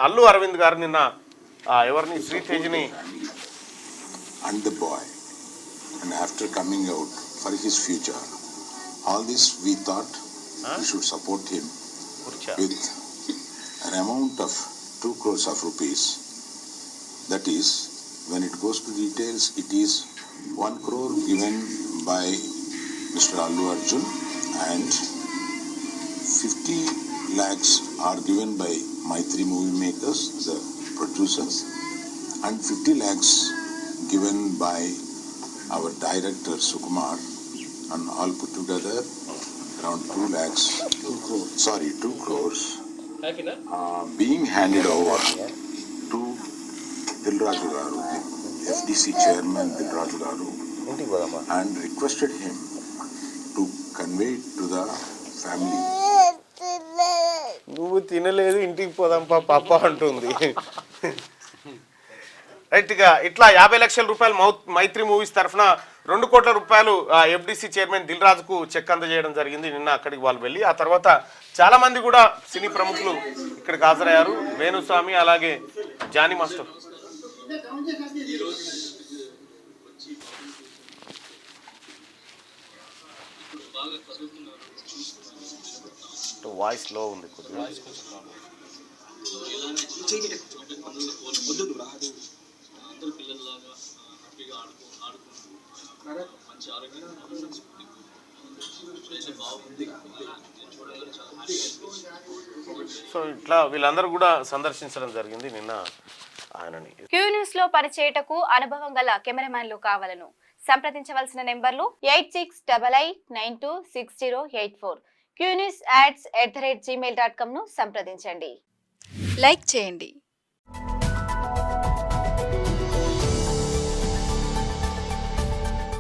అల్లు అరవింద్ గారు నిన్న ఎవరిని శ్రీతేజ్ని and the boy, and after coming out for his future, all this we thought we should support him with an amount of 2 crores of rupees. That is, when it goes to details, it is 1 crore given by Mr. Allu Arjun and 50 lakhs are given by Maitri Movie Makers, the producers, and 50 lakhs given by our director Sukumar, and all put together around 2 lakhs, 2 crores being handed over to Dilraju Garu, the FDC chairman Dilraju Garu, and requested him to convey it to the family. నువ్వు తినలేదు ఇంటికి పోదాం పాప అంటుంది. రైట్గా ఇట్లా 50 లక్షల రూపాయలు మైత్రి movies తరఫున 2 కోట్ల రూపాయలు ఎఫ్డిసి చైర్మన్ దిల్ రాజుకు చెక్ అందజేయడం జరిగింది. నిన్న అక్కడికి వాళ్ళు వెళ్ళి ఆ తర్వాత చాలా మంది కూడా సినీ ప్రముఖులు ఇక్కడికి హాజరయ్యారు. వేణుస్వామి అలాగే జానీ మాస్టర్. వాయిస్ లో ఉంది కొద్దిగా. సో ఇట్లా వీళ్ళందరూ కూడా సందర్శించడం జరిగింది నిన్న ఆయనని. క్యూ న్యూస్ లో పనిచేయటకు అనుభవం గల కెమెరామ్యాన్లు కావాలను సంప్రదించవలసిన నెంబర్లు 8688926084. qnewsads@gmail.com ను సంప్రదించండి. లైక్ చేయండి,